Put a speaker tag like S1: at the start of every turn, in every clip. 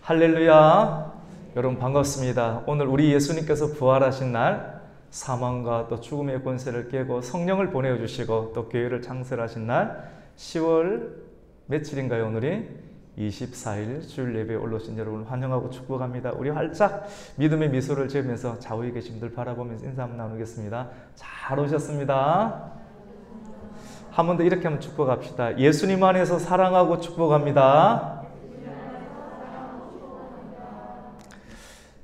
S1: 할렐루야. 여러분 반갑습니다. 오늘 우리 예수님께서 부활하신 날, 사망과 또 죽음의 권세를 깨고 성령을 보내주시고 또 교회를 창설하신 날 10월 며칠인가요? 오늘이 24일 주일 예배에 올라오신 여러분을 환영하고 축복합니다. 우리 활짝 믿음의 미소를 지으면서 좌우에 계신 분들 바라보면서 인사 한번 나누겠습니다. 잘 오셨습니다. 한 번 더 이렇게 한번 축복합시다. 예수님 안에서 사랑하고 축복합니다.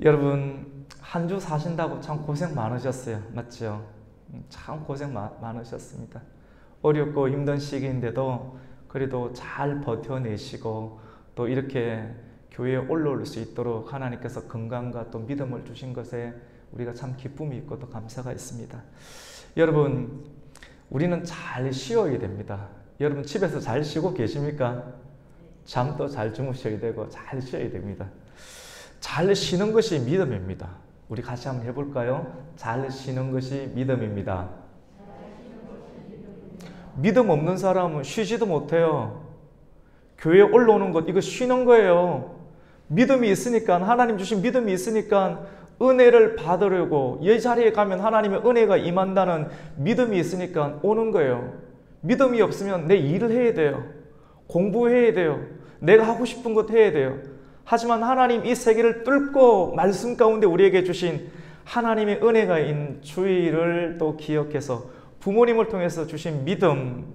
S1: 여러분 한 주 사신다고 참 고생 많으셨어요. 맞죠? 참 고생 많으셨습니다. 어렵고 힘든 시기인데도 그래도 잘 버텨내시고 또 이렇게 교회에 올라올 수 있도록 하나님께서 건강과 또 믿음을 주신 것에 우리가 참 기쁨이 있고 또 감사가 있습니다. 여러분 우리는 잘 쉬어야 됩니다. 여러분 집에서 잘 쉬고 계십니까? 잠도 잘 주무셔야 되고 잘 쉬어야 됩니다. 잘 쉬는 것이 믿음입니다. 우리 같이 한번 해볼까요? 잘 쉬는 것이 믿음입니다. 믿음 없는 사람은 쉬지도 못해요. 교회에 올라오는 것 이거 쉬는 거예요. 믿음이 있으니까, 하나님 주신 믿음이 있으니까 은혜를 받으려고, 이 자리에 가면 하나님의 은혜가 임한다는 믿음이 있으니까 오는 거예요. 믿음이 없으면 내 일을 해야 돼요. 공부해야 돼요. 내가 하고 싶은 것 해야 돼요. 하지만 하나님 이 세계를 뚫고 말씀 가운데 우리에게 주신 하나님의 은혜가 있는 주의를 또 기억해서 부모님을 통해서 주신 믿음,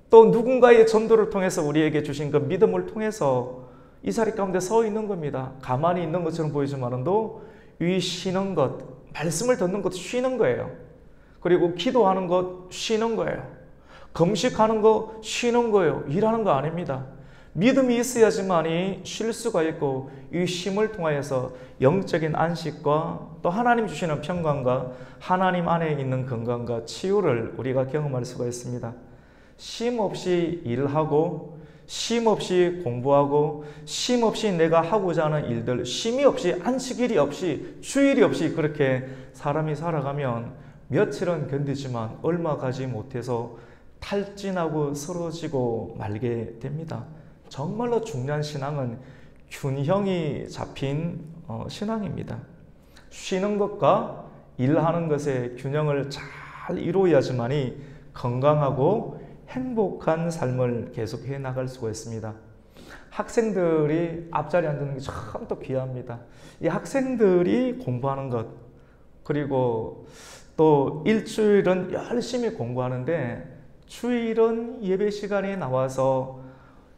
S1: 또 누군가의 전도를 통해서 우리에게 주신 그 믿음을 통해서 이 자리 가운데 서 있는 겁니다. 가만히 있는 것처럼 보이지만도 이 쉬는 것, 말씀을 듣는 것도 쉬는 거예요. 그리고 기도하는 것 쉬는 거예요. 금식하는 거 쉬는 거예요. 일하는 거 아닙니다. 믿음이 있어야지만이 쉴 수가 있고 이 쉼을 통하여서 영적인 안식과 또 하나님 주시는 평강과 하나님 안에 있는 건강과 치유를 우리가 경험할 수가 있습니다. 쉼 없이 일하고 쉼 없이 공부하고 쉼 없이 내가 하고자 하는 일들, 쉼이 없이 안식일이 없이 주일이 없이 그렇게 사람이 살아가면 며칠은 견디지만 얼마 가지 못해서 탈진하고 쓰러지고 말게 됩니다. 정말로 중요한 신앙은 균형이 잡힌 신앙입니다. 쉬는 것과 일하는 것의 균형을 잘 이루어야지만이 건강하고 행복한 삶을 계속해 나갈 수가 있습니다. 학생들이 앞자리에 앉는 게 참 또 귀합니다. 이 학생들이 공부하는 것, 그리고 또 일주일은 열심히 공부하는데 주일은 예배 시간에 나와서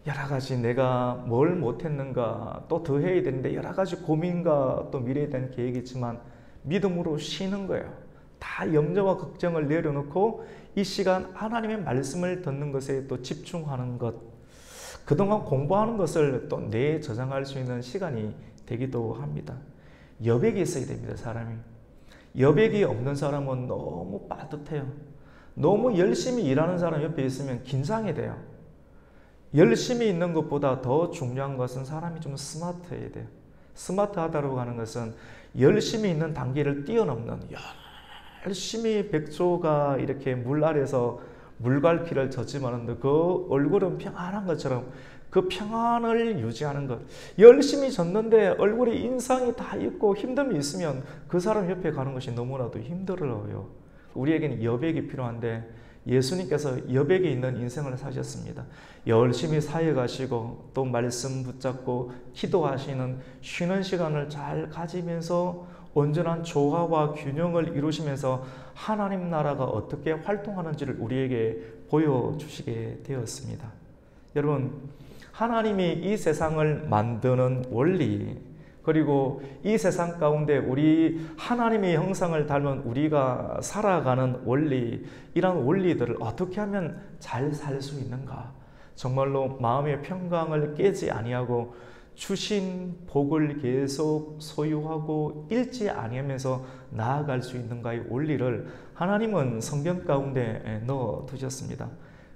S1: 여러 가지 내가 뭘 못했는가, 또 더 해야 되는데 여러 가지 고민과 또 미래에 대한 계획이 있지만 믿음으로 쉬는 거예요. 다 염려와 걱정을 내려놓고 이 시간 하나님의 말씀을 듣는 것에 또 집중하는 것, 그동안 공부하는 것을 또 뇌에 저장할 수 있는 시간이 되기도 합니다. 여백이 있어야 됩니다. 사람이. 여백이 없는 사람은 너무 빠듯해요. 너무 열심히 일하는 사람 옆에 있으면 긴장이 돼요. 열심히 있는 것보다 더 중요한 것은 사람이 좀 스마트해야 돼요. 스마트하다고 하는 것은 열심히 있는 단계를 뛰어넘는, 열심히 백조가 이렇게 물 아래서 물갈퀴를 젓지만은 그 얼굴은 평안한 것처럼 그 평안을 유지하는 것. 열심히 졌는데 얼굴에 인상이 다 있고 힘듦이 있으면 그 사람 옆에 가는 것이 너무나도 힘들어요. 우리에게는 여백이 필요한데 예수님께서 여백이 있는 인생을 사셨습니다. 열심히 사역하시고 또 말씀 붙잡고 기도하시는 쉬는 시간을 잘 가지면서 온전한 조화와 균형을 이루시면서 하나님 나라가 어떻게 활동하는지를 우리에게 보여주시게 되었습니다. 여러분, 하나님이 이 세상을 만드는 원리, 그리고 이 세상 가운데 우리 하나님의 형상을 닮은 우리가 살아가는 원리, 이런 원리들을 어떻게 하면 잘 살 수 있는가? 정말로 마음의 평강을 깨지 아니하고 주신 복을 계속 소유하고 잃지 아니하면서 나아갈 수 있는가의 원리를 하나님은 성경 가운데 넣어 두셨습니다.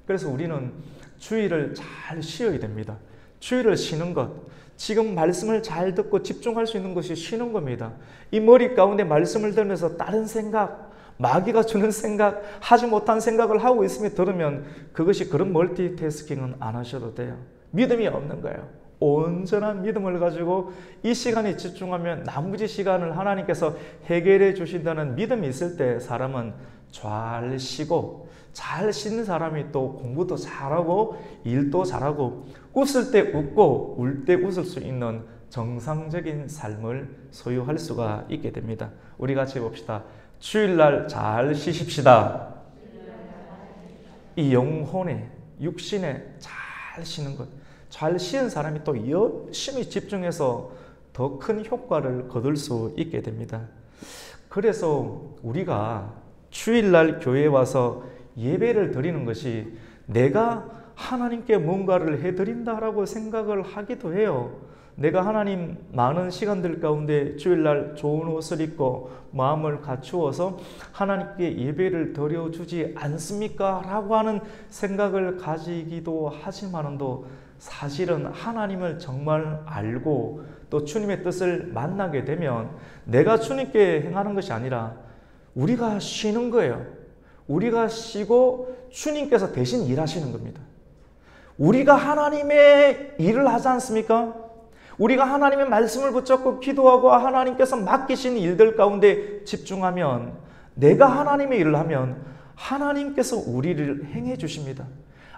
S1: 그래서 우리는 주일을 잘 쉬어야 됩니다. 주일을 쉬는 것, 지금 말씀을 잘 듣고 집중할 수 있는 것이 쉬는 겁니다. 이 머리 가운데 말씀을 들으면서 다른 생각, 마귀가 주는 생각, 하지 못한 생각을 하고 있으면 들으면 그것이 그런 멀티태스킹은 안 하셔도 돼요. 믿음이 없는 거예요. 온전한 믿음을 가지고 이 시간에 집중하면 나머지 시간을 하나님께서 해결해 주신다는 믿음이 있을 때 사람은 잘 쉬고, 잘 쉬는 사람이 또 공부도 잘하고 일도 잘하고 웃을 때 웃고 울 때 웃을 수 있는 정상적인 삶을 소유할 수가 있게 됩니다. 우리 같이 봅시다. 주일날 잘 쉬십시다. 이 영혼에, 육신에 잘 쉬는 것, 잘 쉬는 사람이 또 열심히 집중해서 더 큰 효과를 거둘 수 있게 됩니다. 그래서 우리가 주일날 교회에 와서 예배를 드리는 것이 내가 하나님께 뭔가를 해드린다라고 생각을 하기도 해요. 내가 하나님 많은 시간들 가운데 주일날 좋은 옷을 입고 마음을 갖추어서 하나님께 예배를 드려주지 않습니까? 라고 하는 생각을 가지기도 하지만도 사실은 하나님을 정말 알고 또 주님의 뜻을 만나게 되면 내가 주님께 행하는 것이 아니라 우리가 쉬는 거예요. 우리가 쉬고 주님께서 대신 일하시는 겁니다. 우리가 하나님의 일을 하지 않습니까? 우리가 하나님의 말씀을 붙잡고 기도하고 하나님께서 맡기신 일들 가운데 집중하면, 내가 하나님의 일을 하면 하나님께서 우리를 행해 주십니다.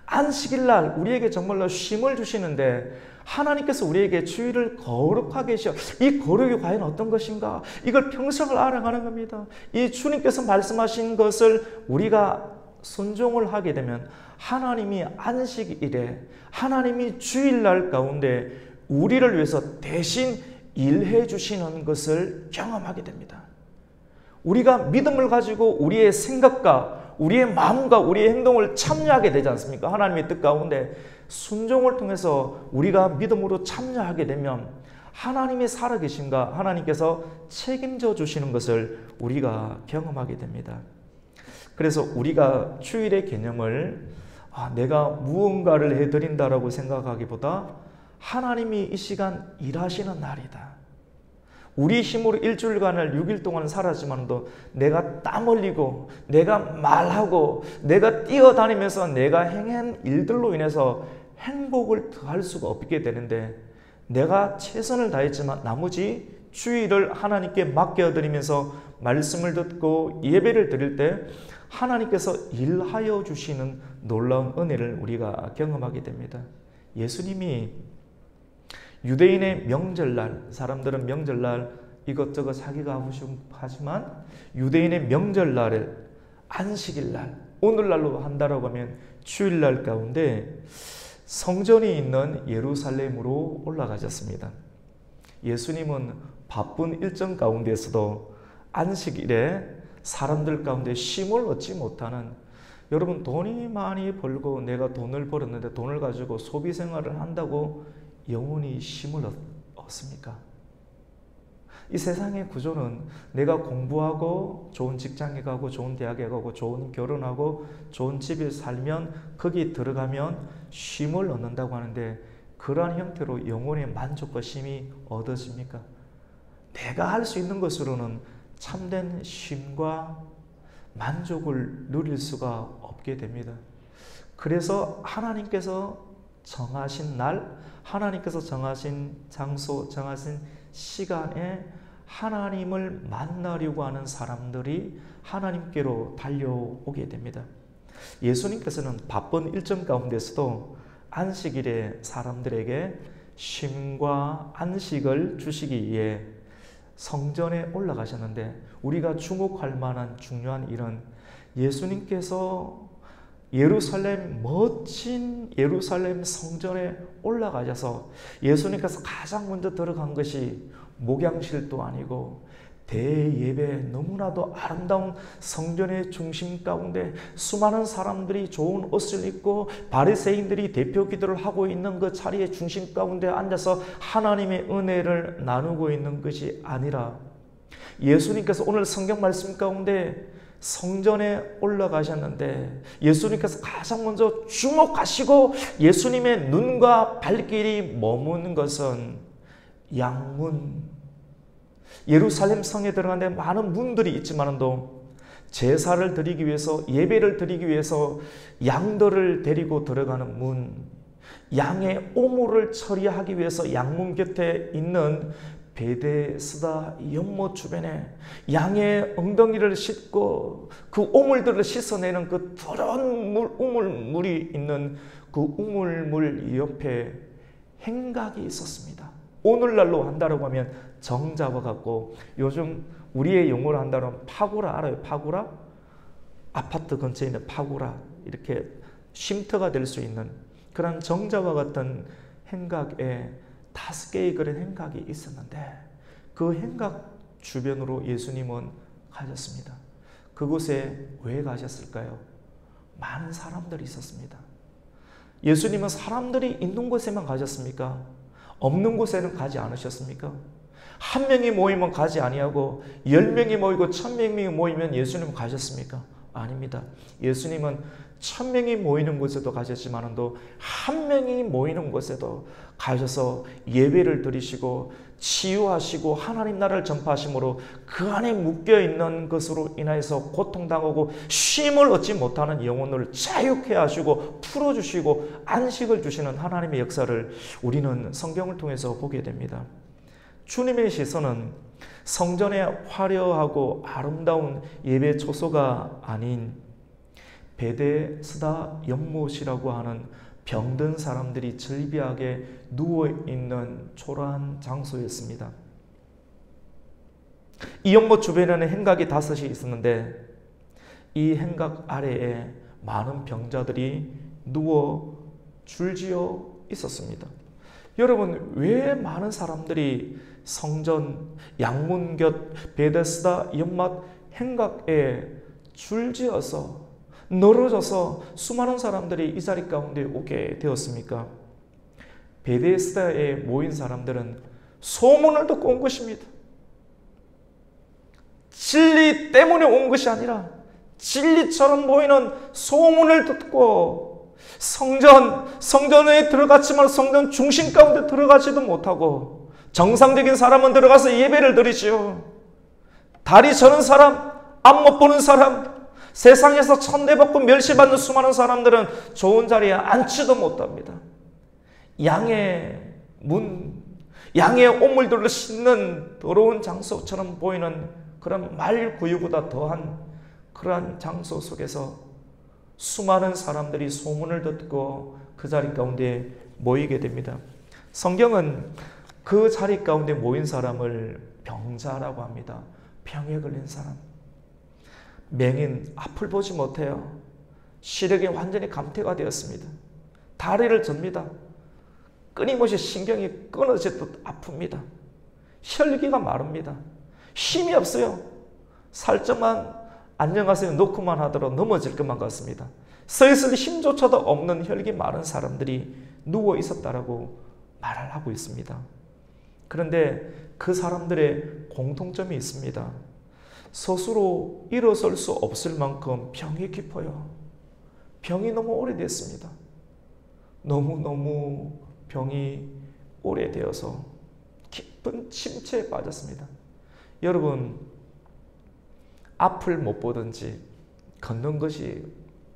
S1: 안식일 날 우리에게 정말로 쉼을 주시는데 하나님께서 우리에게 주일을 거룩하게 하셔. 이 거룩이 과연 어떤 것인가? 이걸 평생을 알아가는 겁니다. 이 주님께서 말씀하신 것을 우리가 순종을 하게 되면 하나님이 안식일에, 하나님이 주일날 가운데 우리를 위해서 대신 일해 주시는 것을 경험하게 됩니다. 우리가 믿음을 가지고 우리의 생각과 우리의 마음과 우리의 행동을 참여하게 되지 않습니까? 하나님의 뜻 가운데 순종을 통해서 우리가 믿음으로 참여하게 되면 하나님의 살아계심과 하나님께서 책임져 주시는 것을 우리가 경험하게 됩니다. 그래서 우리가 주일의 개념을 내가 무언가를 해드린다라고 생각하기보다 하나님이 이 시간 일하시는 날이다. 우리 힘으로 일주일간을 6일 동안 살았지만도 내가 땀 흘리고 내가 말하고 내가 뛰어다니면서 내가 행한 일들로 인해서 행복을 더할 수가 없게 되는데, 내가 최선을 다했지만 나머지 주일을 하나님께 맡겨드리면서 말씀을 듣고 예배를 드릴 때 하나님께서 일하여 주시는 놀라운 은혜를 우리가 경험하게 됩니다. 예수님이 유대인의 명절날, 사람들은 명절날 이것저것 자기가 하고 싶은 하지만 유대인의 명절날을 안식일날, 오늘날로 한다라고 하면 주일날 가운데 성전이 있는 예루살렘으로 올라가셨습니다. 예수님은 바쁜 일정 가운데서도 안식일에 사람들 가운데 쉼을 얻지 못하는, 여러분 돈이 많이 벌고 내가 돈을 벌었는데 돈을 가지고 소비 생활을 한다고 영원히 쉼을 얻습니까? 이 세상의 구조는 내가 공부하고 좋은 직장에 가고 좋은 대학에 가고 좋은 결혼하고 좋은 집에 살면 거기 들어가면 쉼을 얻는다고 하는데, 그러한 형태로 영혼의 만족과 쉼이 얻어집니까? 내가 할 수 있는 것으로는 참된 쉼과 만족을 누릴 수가 없게 됩니다. 그래서 하나님께서 정하신 날, 하나님께서 정하신 장소, 정하신 시간에 하나님을 만나려고 하는 사람들이 하나님께로 달려오게 됩니다. 예수님께서는 바쁜 일정 가운데서도 안식일에 사람들에게 쉼과 안식을 주시기 위해 성전에 올라가셨는데, 우리가 주목할 만한 중요한 일은 예수님께서 멋진 예루살렘 성전에 올라가셔서 예수님께서 가장 먼저 들어간 것이 목양실도 아니고 대예배, 너무나도 아름다운 성전의 중심 가운데 수많은 사람들이 좋은 옷을 입고 바리새인들이 대표 기도를 하고 있는 그 자리의 중심 가운데 앉아서 하나님의 은혜를 나누고 있는 것이 아니라, 예수님께서 오늘 성경 말씀 가운데 성전에 올라가셨는데 예수님께서 가장 먼저 주목하시고 예수님의 눈과 발길이 머무는 것은 양문, 예루살렘 성에 들어가는데 많은 문들이 있지만도 제사를 드리기 위해서, 예배를 드리기 위해서 양들을 데리고 들어가는 문, 양의 오물을 처리하기 위해서 양문 곁에 있는 베데스다 연못 주변에 양의 엉덩이를 씻고 그 오물들을 씻어내는 그 더러운 우물물이 있는 그 우물물 옆에 행각이 있었습니다. 오늘날로 한다고 하면 정자와 같고, 요즘 우리의 용어로 한다고 하면 파고라 알아요? 파고라? 아파트 근처에 있는 파고라, 이렇게 쉼터가 될 수 있는 그런 정자와 같은 행각에 5개의 그런 행각이 있었는데, 그 행각 주변으로 예수님은 가셨습니다. 그곳에 왜 가셨을까요? 많은 사람들이 있었습니다. 예수님은 사람들이 있는 곳에만 가셨습니까? 없는 곳에는 가지 않으셨습니까? 한 명이 모이면 가지 아니하고 10명이 모이고 1000명이 모이면 예수님은 가셨습니까? 아닙니다. 예수님은 1000명이 모이는 곳에도 가셨지만도 한 명이 모이는 곳에도 가셔서 예배를 드리시고 치유하시고 하나님 나라를 전파하심으로 그 안에 묶여있는 것으로 인하여서 고통당하고 쉼을 얻지 못하는 영혼을 자유케 하시고 풀어주시고 안식을 주시는 하나님의 역사를 우리는 성경을 통해서 보게 됩니다. 주님의 시선은 성전의 화려하고 아름다운 예배 초소가 아닌 베데스다 연못이라고 하는 병든 사람들이 즐비하게 누워있는 초라한 장소였습니다. 이 연못 주변에는 행각이 5이 있었는데 이 행각 아래에 많은 병자들이 누워 줄지어 있었습니다. 여러분, 왜 많은 사람들이 성전 양문 곁 베데스다 연못 행각에 줄지어서 늘어져서 수많은 사람들이 이 자리 가운데 오게 되었습니까? 베데스다에 모인 사람들은 소문을 듣고 온 것입니다. 진리 때문에 온 것이 아니라 진리처럼 보이는 소문을 듣고 성전에 들어갔지만 성전 중심 가운데 들어가지도 못하고, 정상적인 사람은 들어가서 예배를 드리지요. 다리 저는 사람, 앞 못 보는 사람, 세상에서 천대받고 멸시받는 수많은 사람들은 좋은 자리에 앉지도 못합니다. 양의 오물들을 씻는 더러운 장소처럼 보이는 그런 말구유보다 더한 그러한 장소 속에서 수많은 사람들이 소문을 듣고 그 자리 가운데 모이게 됩니다. 성경은 그 자리 가운데 모인 사람을 병자라고 합니다. 병에 걸린 사람. 맹인, 앞을 보지 못해요. 시력이 완전히 감퇴가 되었습니다. 다리를 접니다. 끊임없이 신경이 끊어지듯 아픕니다. 혈기가 마릅니다. 힘이 없어요. 살짝만 안녕하세요 놓고만 하더라도 넘어질 것만 같습니다. 서 있을 힘조차도 없는 혈기 마른 사람들이 누워 있었다라고 말을 하고 있습니다. 그런데 그 사람들의 공통점이 있습니다. 스스로 일어설 수 없을 만큼 병이 깊어요. 병이 너무 오래됐습니다. 너무 병이 오래되어서 깊은 침체에 빠졌습니다. 여러분, 앞을 못 보든지 걷는 것이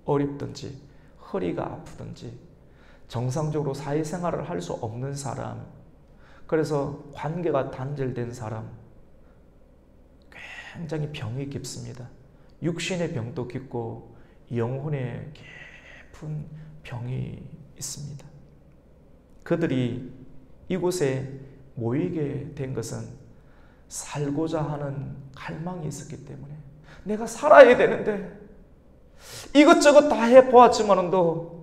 S1: 어렵든지 허리가 아프든지 정상적으로 사회생활을 할 수 없는 사람, 그래서 관계가 단절된 사람, 굉장히 병이 깊습니다. 육신의 병도 깊고 영혼의 깊은 병이 있습니다. 그들이 이곳에 모이게 된 것은 살고자 하는 갈망이 있었기 때문에, 내가 살아야 되는데 이것저것 다 해보았지만도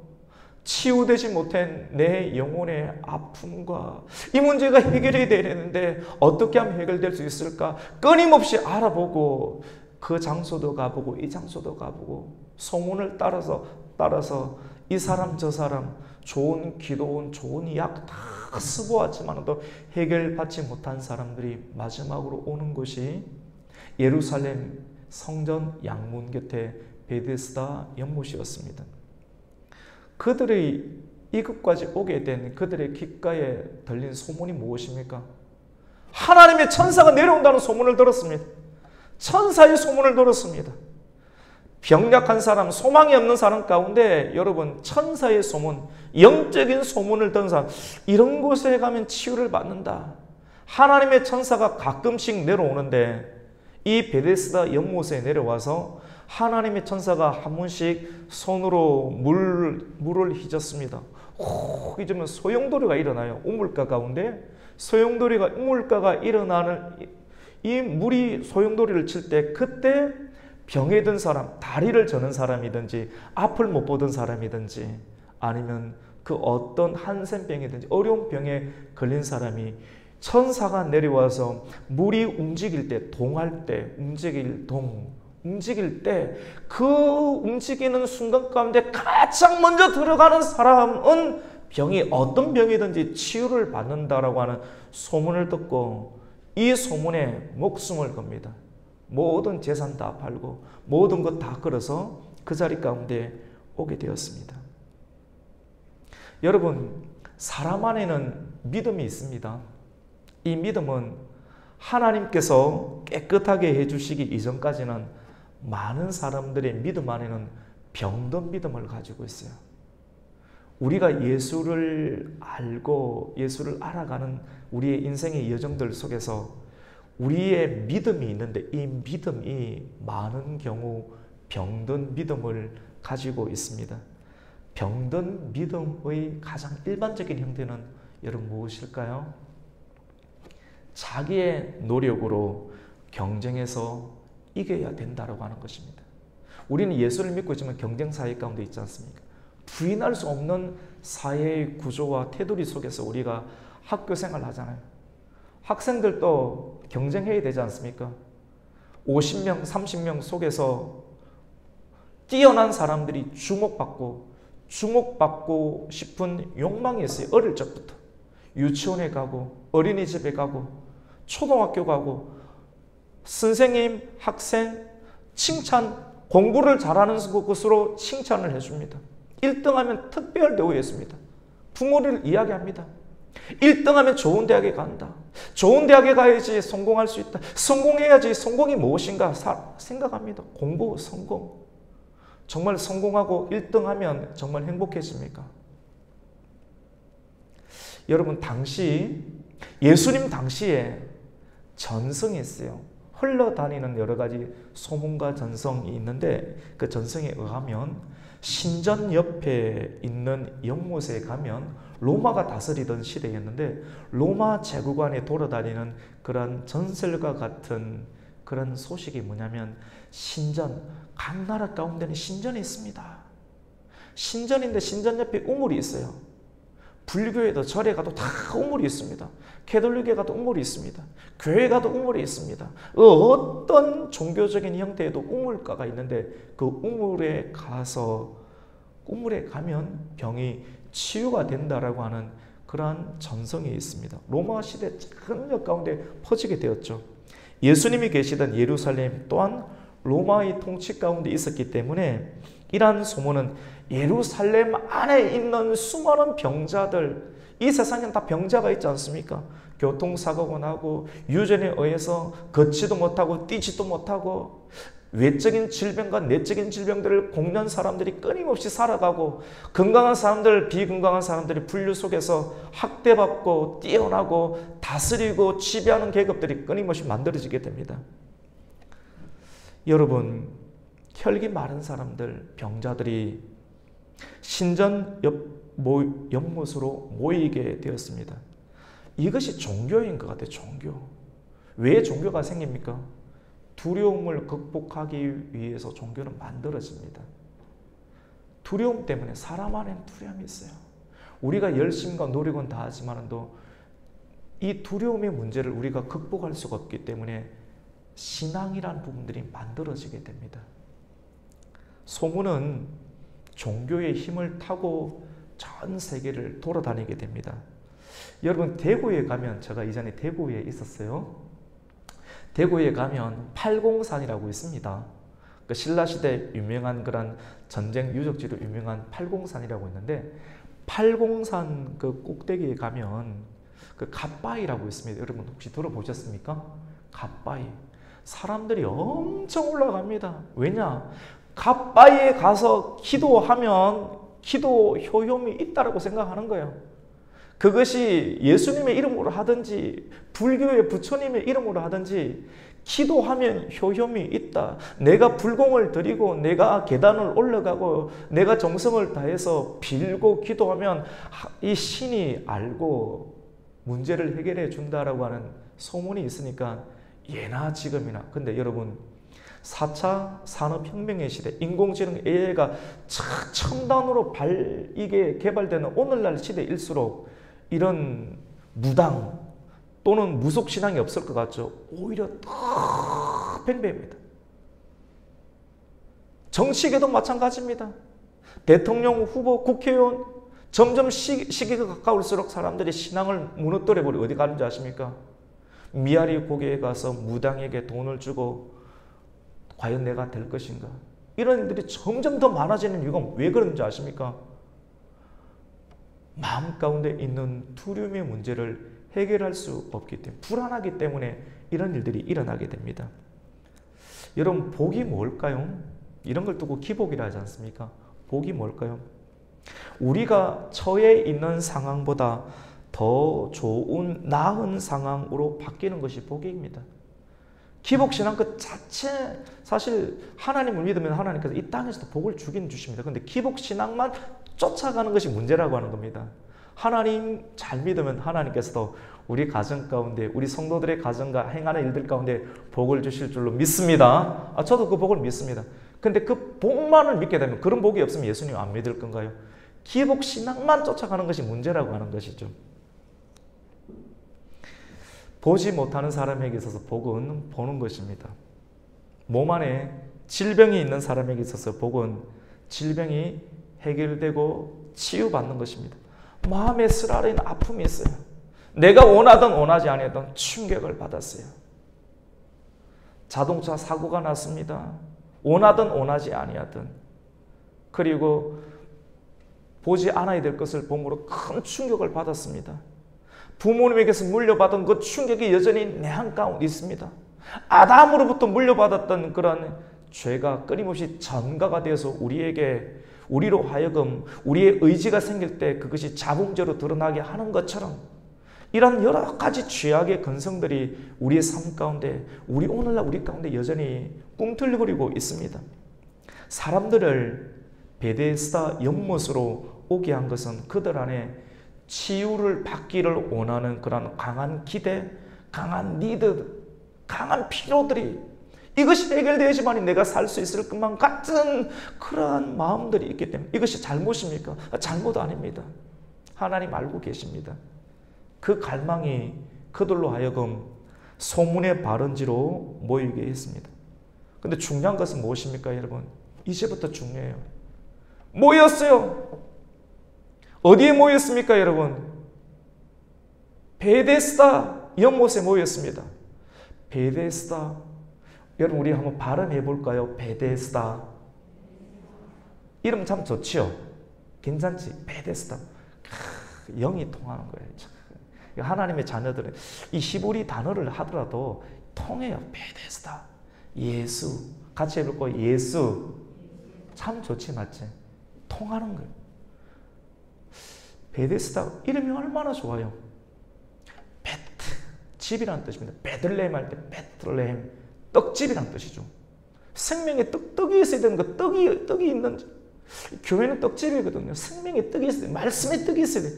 S1: 치유되지 못한 내 영혼의 아픔과 이 문제가 해결이 되는데 어떻게 하면 해결될 수 있을까? 끊임없이 알아보고 그 장소도 가보고 이 장소도 가보고 소문을 따라서 이 사람 저 사람 좋은 기도원 좋은 약 다 쓰보았지만도 해결받지 못한 사람들이 마지막으로 오는 곳이 예루살렘 성전 양문 곁에 베데스다 연못이었습니다. 그들이 이곳까지 오게 된 그들의 귓가에 들린 소문이 무엇입니까? 하나님의 천사가 내려온다는 소문을 들었습니다. 천사의 소문을 들었습니다. 병약한 사람, 소망이 없는 사람 가운데 여러분 천사의 소문, 영적인 소문을 듣는 사람, 이런 곳에 가면 치유를 받는다. 하나님의 천사가 가끔씩 내려오는데 이 베데스다 연못에 내려와서 하나님의 천사가 한 번씩 손으로 물을 휘젓습니다. 호 휘저으면 소용돌이가 일어나요. 우물가 가운데 우물가가 일어나는 이 물이 소용돌이를 칠 때 그때 병에 든 사람, 다리를 저는 사람이든지 앞을 못 보던 사람이든지 아니면 그 어떤 한센병이든지 어려운 병에 걸린 사람이 천사가 내려와서 물이 움직일 때, 동할 때, 움직일 때 그 움직이는 순간 가운데 가장 먼저 들어가는 사람은 병이 어떤 병이든지 치유를 받는다라고 하는 소문을 듣고 이 소문에 목숨을 겁니다. 모든 재산 다 팔고 모든 것 다 걸어서 그 자리 가운데 오게 되었습니다. 여러분, 사람 안에는 믿음이 있습니다. 이 믿음은 하나님께서 깨끗하게 해주시기 이전까지는 많은 사람들의 믿음 안에는 병든 믿음을 가지고 있어요. 우리가 예수를 알고 예수를 알아가는 우리의 인생의 여정들 속에서 우리의 믿음이 있는데 이 믿음이 많은 경우 병든 믿음을 가지고 있습니다. 병든 믿음의 가장 일반적인 형태는 여러분 무엇일까요? 자기의 노력으로 경쟁해서 이겨야 된다고 하는 것입니다. 우리는 예수를 믿고 있지만 경쟁 사회 가운데 있지 않습니까? 부인할 수 없는 사회의 구조와 테두리 속에서 우리가 학교 생활을 하잖아요. 학생들도 경쟁해야 되지 않습니까? 50명, 30명 속에서 뛰어난 사람들이 주목받고 싶은 욕망이 있어요. 어릴 적부터. 유치원에 가고 어린이집에 가고 초등학교 가고 선생님, 학생, 칭찬, 공부를 잘하는 것으로 칭찬을 해줍니다. 1등하면 특별 대우했습니다. 부모를 이야기합니다. 1등하면 좋은 대학에 간다. 좋은 대학에 가야지 성공할 수 있다. 성공해야지 성공이 무엇인가 생각합니다. 공부, 성공. 정말 성공하고 1등하면 정말 행복해집니까? 여러분, 예수님 당시에 전성이 있어요. 흘러다니는 여러 가지 소문과 전성이 있는데 그 전성에 의하면 신전 옆에 있는 연못에 가면 로마가 다스리던 시대였는데 로마 제국안에 돌아다니는 그런 전설과 같은 그런 소식이 뭐냐면 각 나라 가운데는 신전이 있습니다. 신전인데 신전 옆에 우물이 있어요. 불교에도 절에 가도 다 우물이 있습니다. 캐톨릭에 가도 우물이 있습니다. 교회 가도 우물이 있습니다. 어떤 종교적인 형태에도 우물가가 있는데 그 우물에 가면 병이 치유가 된다라고 하는 그러한 전성이 있습니다. 로마 시대 큰 가운데 퍼지게 되었죠. 예수님이 계시던 예루살렘 또한 로마의 통치 가운데 있었기 때문에 이러한 소문은 예루살렘 안에 있는 수많은 병자들, 이 세상에는 다 병자가 있지 않습니까? 교통사고가 나고 유전에 의해서 걷지도 못하고 뛰지도 못하고 외적인 질병과 내적인 질병들을 공유한 사람들이 끊임없이 살아가고 건강한 사람들, 비건강한 사람들이 분류 속에서 학대받고 뛰어나고 다스리고 지배하는 계급들이 끊임없이 만들어지게 됩니다. 여러분, 혈기 마른 사람들, 병자들이 신전 연못으로 모이게 되었습니다. 이것이 종교인 것 같아요. 종교. 왜 종교가 생깁니까? 두려움을 극복하기 위해서 종교는 만들어집니다. 두려움 때문에 사람 안에는 두려움이 있어요. 우리가 열심과 노력은 다 하지만도 이 두려움의 문제를 우리가 극복할 수가 없기 때문에 신앙이라는 부분들이 만들어지게 됩니다. 소문은 종교의 힘을 타고 전 세계를 돌아다니게 됩니다. 여러분, 대구에 가면, 제가 이전에 대구에 있었어요. 대구에 가면 팔공산이라고 있습니다. 그 신라시대 유명한 그런 전쟁 유적지로 유명한 팔공산이라고 있는데, 팔공산 그 꼭대기에 가면 그 갓바위라고 있습니다. 여러분 혹시 들어보셨습니까? 갓바위. 사람들이 엄청 올라갑니다. 왜냐? 갓바위에 가서 기도하면 기도 효용이 있다고 생각하는 거예요. 그것이 예수님의 이름으로 하든지 불교의 부처님의 이름으로 하든지 기도하면 효험이 있다. 내가 불공을 드리고 내가 계단을 올라가고 내가 정성을 다해서 빌고 기도하면 이 신이 알고 문제를 해결해 준다라고 하는 소문이 있으니까 예나 지금이나. 근데 여러분 4차 산업혁명의 시대, 인공지능 AI가 첨단으로 이게 개발되는 오늘날 시대일수록 이런 무당 또는 무속신앙이 없을 것 같죠? 오히려 더 팽배합니다. 정치계도 마찬가지입니다. 대통령 후보, 국회의원 점점 시기가 가까울수록 사람들이 신앙을 무너뜨려버리고 어디 가는지 아십니까? 미아리 고개에 가서 무당에게 돈을 주고 과연 내가 될 것인가? 이런 일들이 점점 더 많아지는 이유가 왜 그런지 아십니까? 마음 가운데 있는 두려움의 문제를 해결할 수 없기 때문에, 불안하기 때문에 이런 일들이 일어나게 됩니다. 여러분, 복이 뭘까요? 이런 걸 두고 기복이라 하지 않습니까? 복이 뭘까요? 우리가 처해 있는 상황보다 더 좋은, 나은 상황으로 바뀌는 것이 복입니다. 기복신앙 그 자체, 사실 하나님을 믿으면 하나님께서 이 땅에서도 복을 주긴 주십니다. 그런데 기복신앙만 쫓아가는 것이 문제라고 하는 겁니다. 하나님 잘 믿으면 하나님께서도 우리 가정 가운데, 우리 성도들의 가정과 행하는 일들 가운데 복을 주실 줄로 믿습니다. 저도 그 복을 믿습니다. 근데 그 복만을 믿게 되면, 그런 복이 없으면 예수님 안 믿을 건가요? 기복신앙만 쫓아가는 것이 문제라고 하는 것이죠. 보지 못하는 사람에게 있어서 복은 보는 것입니다. 몸 안에 질병이 있는 사람에게 있어서 복은 질병이 해결되고 치유받는 것입니다. 마음에 쓰라린 아픔이 있어요. 내가 원하든 원하지 아니하든 충격을 받았어요. 자동차 사고가 났습니다. 원하든 원하지 아니하든. 그리고 보지 않아야 될 것을 봄으로 큰 충격을 받았습니다. 부모님에게서 물려받은 그 충격이 여전히 내 한가운데 있습니다. 아담으로부터 물려받았던 그런 죄가 끊임없이 전가가 되어서 우리로 하여금 우리의 의지가 생길 때 그것이 자궁제로 드러나게 하는 것처럼, 이런 여러 가지 죄악의 근성들이 우리의 삶 가운데, 오늘날 우리 가운데 여전히 꿈틀거리고 있습니다. 사람들을 베데스다 연못으로 오게 한 것은 그들 안에 치유를 받기를 원하는 그런 강한 기대, 강한 니드, 강한 필요들이, 이것이 해결되어야지만이 내가 살 수 있을 것만 같은 그러한 마음들이 있기 때문에, 이것이 잘못입니까? 잘못 아닙니다. 하나님 알고 계십니다. 그 갈망이 그들로 하여금 소문의 발원지로 모이게 했습니다. 근데 중요한 것은 무엇입니까, 여러분? 이제부터 중요해요. 모였어요. 어디에 모였습니까, 여러분? 베데스다 연못에 모였습니다. 베데스다. 여러분, 우리 한번 발음해 볼까요? 베데스다. 이름 참 좋지요? 괜찮지? 베데스다. 영이 통하는 거예요. 하나님의 자녀들은 이 히브리 단어를 하더라도 통해요. 베데스다. 예수. 같이 해볼 거예요. 예수. 참 좋지, 맞지? 통하는 거예요. 베데스다 이름이 얼마나 좋아요. 베트, 집이라는 뜻입니다. 베들레헴 할 때 베들레헴, 떡집이라는 뜻이죠. 생명의 떡이 있어야 되는 거, 떡이 있는, 교회는 떡집이거든요. 생명의 떡이 있어야 돼요. 말씀의 떡이 있어야 돼요.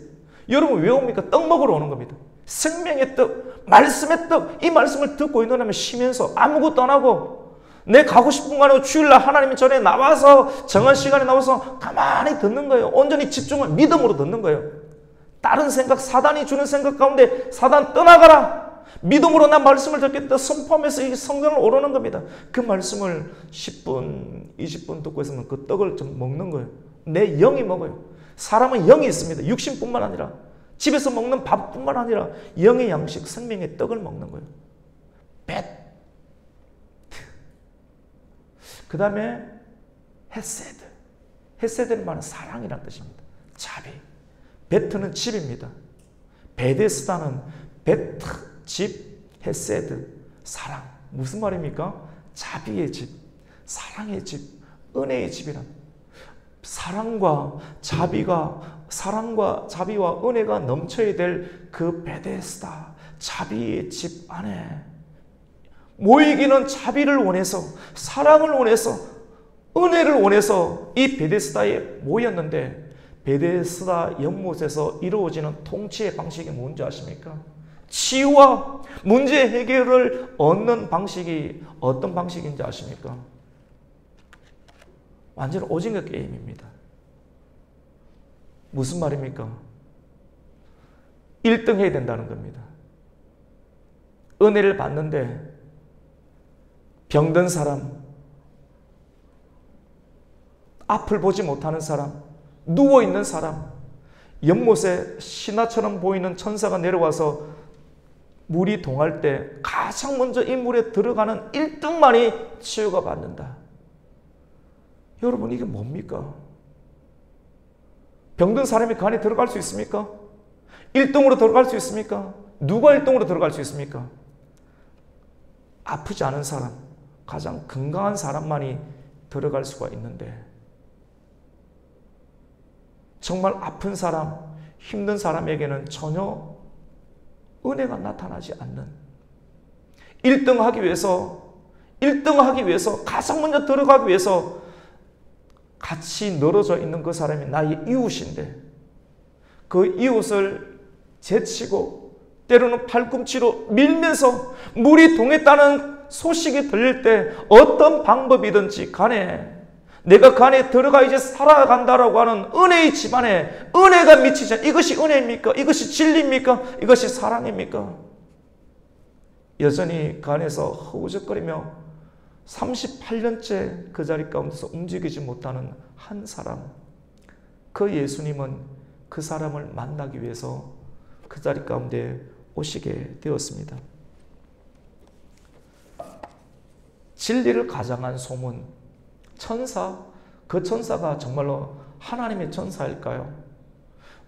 S1: 여러분 왜 옵니까? 떡 먹으러 오는 겁니다. 생명의 떡, 말씀의 떡, 이 말씀을 듣고 있느냐면 쉬면서 아무것도 안 하고, 내 가고 싶은 거 아니고 주일날 하나님 전에 나와서 정한 시간에 나와서 가만히 듣는 거예요. 온전히 집중을 믿음으로 듣는 거예요. 다른 생각, 사단이 주는 생각 가운데 사단 떠나가라. 믿음으로 난 말씀을 듣겠다 선포하면서 이 성경을 오르는 겁니다. 그 말씀을 10분, 20분 듣고 있으면 그 떡을 좀 먹는 거예요. 내 영이 먹어요. 사람은 영이 있습니다. 육신뿐만 아니라 집에서 먹는 밥뿐만 아니라 영의 양식, 생명의 떡을 먹는 거예요. 뱃. 그 다음에 헤세드. 헤세드는 말은 사랑이라는 뜻입니다. 자비. 베트는 집입니다. 베데스다는 베트, 집, 헤세드, 사랑. 무슨 말입니까? 자비의 집, 사랑의 집, 은혜의 집이란 사랑과 자비와 은혜가 넘쳐야 될 그 베데스다 자비의 집 안에 모이기는 자비를 원해서 사랑을 원해서 은혜를 원해서 이 베데스다에 모였는데 베데스다 연못에서 이루어지는 통치의 방식이 뭔지 아십니까? 치유와 문제 해결을 얻는 방식이 어떤 방식인지 아십니까? 완전 오징어 게임입니다. 무슨 말입니까? 1등 해야 된다는 겁니다. 은혜를 받는데 병든 사람, 앞을 보지 못하는 사람, 누워있는 사람, 연못에 신하처럼 보이는 천사가 내려와서 물이 동할 때 가장 먼저 이 물에 들어가는 1등만이 치유가 받는다. 여러분 이게 뭡니까? 병든 사람이 그 안에 들어갈 수 있습니까? 1등으로 들어갈 수 있습니까? 누가 1등으로 들어갈 수 있습니까? 아프지 않은 사람, 가장 건강한 사람만이 들어갈 수가 있는데 정말 아픈 사람, 힘든 사람에게는 전혀 은혜가 나타나지 않는 1등 하기 위해서 가장 먼저 들어가기 위해서 같이 늘어져 있는 그 사람이 나의 이웃인데 그 이웃을 제치고 때로는 팔꿈치로 밀면서 물이 동했다는 소식이 들릴 때 어떤 방법이든지 간에 내가 그 안에 들어가 이제 살아간다라고 하는 은혜의 집안에 은혜가 미치지 않는 이것이 은혜입니까? 이것이 진리입니까? 이것이 사랑입니까? 여전히 그 안에서 허우적거리며 38년째 그 자리 가운데서 움직이지 못하는 한 사람, 그 예수님은 그 사람을 만나기 위해서 그 자리 가운데 오시게 되었습니다. 진리를 가장한 소문, 천사, 그 천사가 정말로 하나님의 천사일까요?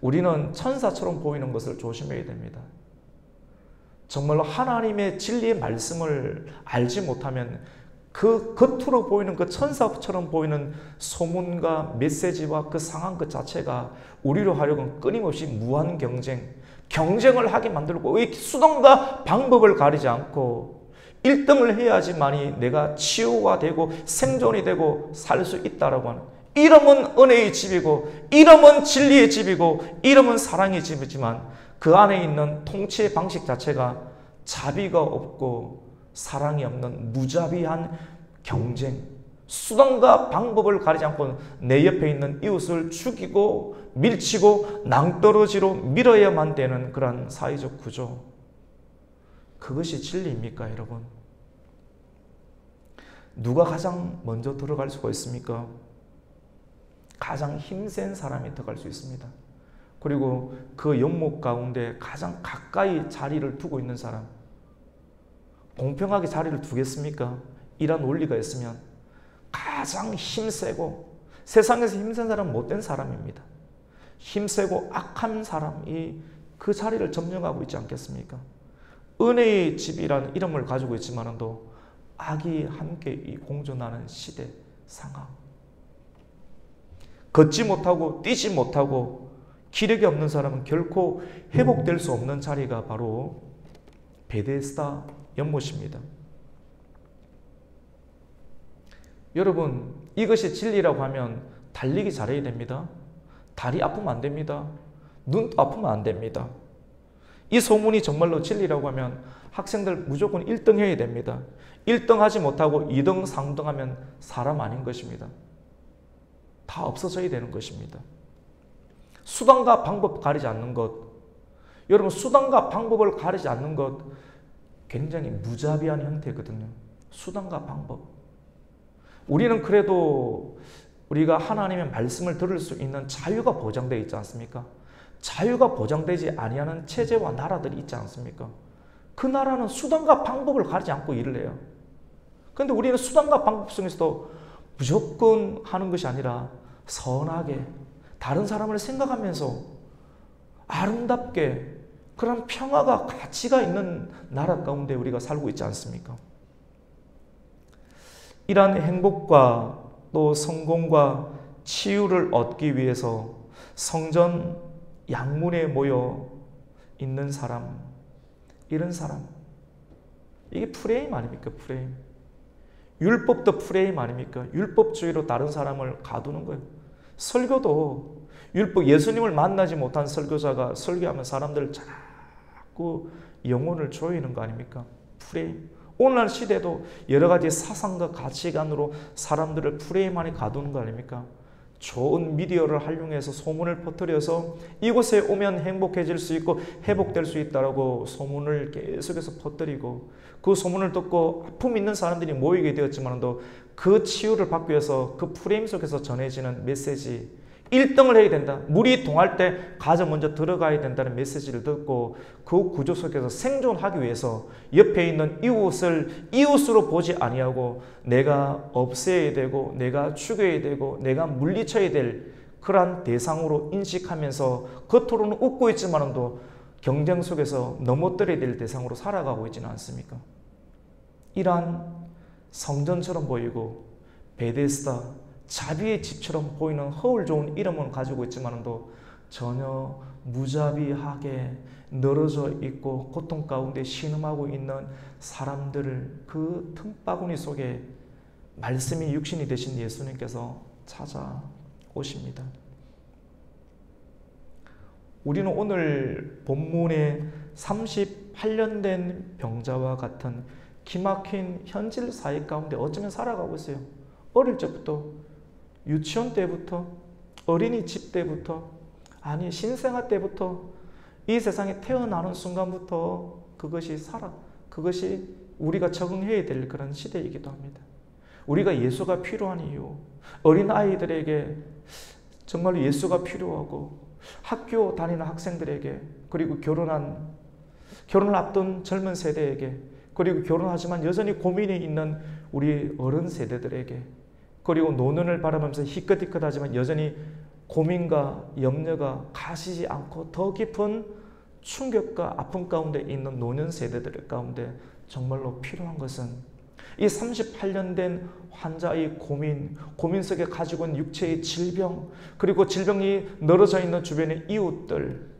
S1: 우리는 천사처럼 보이는 것을 조심해야 됩니다. 정말로 하나님의 진리의 말씀을 알지 못하면 그 겉으로 보이는 그 천사처럼 보이는 소문과 메시지와 그 상황 그 자체가 우리로 하여금 끊임없이 무한 경쟁을 하게 만들고 이 수단과 방법을 가리지 않고 1등을 해야지만이 내가 치유가 되고 생존이 되고 살 수 있다라고 하는 이름은 은혜의 집이고 이름은 진리의 집이고 이름은 사랑의 집이지만 그 안에 있는 통치의 방식 자체가 자비가 없고 사랑이 없는 무자비한 경쟁, 수단과 방법을 가리지 않고 내 옆에 있는 이웃을 죽이고 밀치고 낭떠러지로 밀어야만 되는 그런 사회적 구조, 그것이 진리입니까, 여러분? 누가 가장 먼저 들어갈 수가 있습니까? 가장 힘센 사람이 들어갈 수 있습니다. 그리고 그 연못 가운데 가장 가까이 자리를 두고 있는 사람, 공평하게 자리를 두겠습니까? 이런 원리가 있으면 가장 힘세고 세상에서 힘센 사람은 못된 사람입니다. 힘세고 악한 사람이 그 자리를 점령하고 있지 않겠습니까? 은혜의 집이라는 이름을 가지고 있지만도 악이 함께 공존하는 시대 상황, 걷지 못하고 뛰지 못하고 기력이 없는 사람은 결코 회복될 수 없는 자리가 바로 베데스다 연못입니다. 여러분, 이것이 진리라고 하면 달리기 잘해야 됩니다. 다리 아프면 안 됩니다. 눈도 아프면 안 됩니다. 이 소문이 정말로 진리라고 하면 학생들 무조건 1등 해야 됩니다. 1등 하지 못하고 2등, 3등 하면 사람 아닌 것입니다. 다 없어져야 되는 것입니다. 수단과 방법 가리지 않는 것, 여러분 수단과 방법을 가리지 않는 것 굉장히 무자비한 형태거든요. 수단과 방법. 우리는 그래도 우리가 하나님의 말씀을 들을 수 있는 자유가 보장되어 있지 않습니까? 자유가 보장되지 아니하는 체제와 나라들이 있지 않습니까? 그 나라는 수단과 방법을 가리지 않고 일을 해요. 그런데 우리는 수단과 방법 중에서도 무조건 하는 것이 아니라 선하게 다른 사람을 생각하면서 아름답게 그런 평화가 가치가 있는 나라 가운데 우리가 살고 있지 않습니까? 이러한 행복과 또 성공과 치유를 얻기 위해서 성전 양문에 모여 있는 사람, 이런 사람, 이게 프레임 아닙니까? 프레임. 율법도 프레임 아닙니까? 율법주의로 다른 사람을 가두는 거예요. 설교도 율법, 예수님을 만나지 못한 설교자가 설교하면 사람들을 자꾸 영혼을 조이는 거 아닙니까? 프레임. 오늘날 시대도 여러 가지 사상과 가치관으로 사람들을 프레임 안에 가두는 거 아닙니까? 좋은 미디어를 활용해서 소문을 퍼뜨려서 이곳에 오면 행복해질 수 있고 회복될 수 있다라고 소문을 계속해서 퍼뜨리고, 그 소문을 듣고 아픔 있는 사람들이 모이게 되었지만도 그 치유를 받기 위해서 그 프레임 속에서 전해지는 메시지, 1등을 해야 된다, 물이 동할 때 가장 먼저 들어가야 된다는 메시지를 듣고 그 구조 속에서 생존하기 위해서 옆에 있는 이웃을 이웃으로 보지 아니하고 내가 없애야 되고 내가 죽여야 되고 내가 물리쳐야 될 그러한 대상으로 인식하면서 겉으로는 웃고 있지만도 경쟁 속에서 넘어뜨려야 될 대상으로 살아가고 있지는 않습니까? 이러한 성전처럼 보이고 베데스다, 자비의 집처럼 보이는 허울 좋은 이름은 가지고 있지만도 전혀 무자비하게 늘어져 있고 고통 가운데 신음하고 있는 사람들을 그 틈바구니 속에 말씀이 육신이 되신 예수님께서 찾아오십니다. 우리는 오늘 본문에 38년 된 병자와 같은 기막힌 현실 사회 가운데 어쩌면 살아가고 있어요. 어릴 적부터, 유치원 때부터, 어린이집 때부터, 아니 신생아 때부터, 이 세상에 태어나는 순간부터 그것이 우리가 적응해야 될 그런 시대이기도 합니다. 우리가 예수가 필요한 이유, 어린아이들에게 정말 예수가 필요하고, 학교 다니는 학생들에게, 그리고 결혼을 앞둔 젊은 세대에게, 그리고 결혼하지만 여전히 고민이 있는 우리 어른 세대들에게, 그리고 노년을 바라보면서 희끗희끗하지만 여전히 고민과 염려가 가시지 않고 더 깊은 충격과 아픔 가운데 있는 노년 세대들 가운데 정말로 필요한 것은 이 38년 된 환자의 고민 속에 가지고 있는 육체의 질병, 그리고 질병이 늘어져 있는 주변의 이웃들,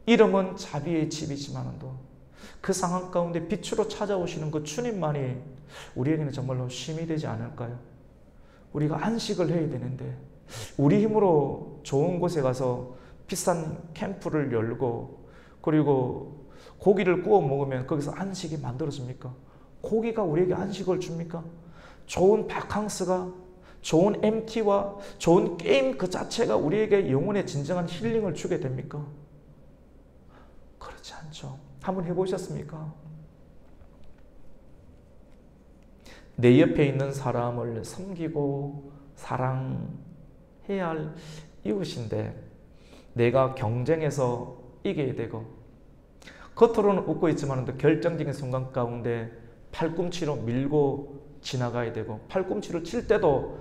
S1: 이름은 자비의 집이지만도 그 상황 가운데 빛으로 찾아오시는 그 주님만이 우리에게는 정말로 쉼이 되지 않을까요? 우리가 안식을 해야 되는데 우리 힘으로 좋은 곳에 가서 비싼 캠프를 열고 그리고 고기를 구워 먹으면 거기서 안식이 만들어집니까? 고기가 우리에게 안식을 줍니까? 좋은 바캉스가, 좋은 MT와 좋은 게임 그 자체가 우리에게 영혼의 진정한 힐링을 주게 됩니까? 그렇지 않죠. 한번 해보셨습니까? 내 옆에 있는 사람을 섬기고 사랑해야 할 이웃인데 내가 경쟁해서 이겨야 되고 겉으로는 웃고 있지만 결정적인 순간 가운데 팔꿈치로 밀고 지나가야 되고, 팔꿈치를 칠 때도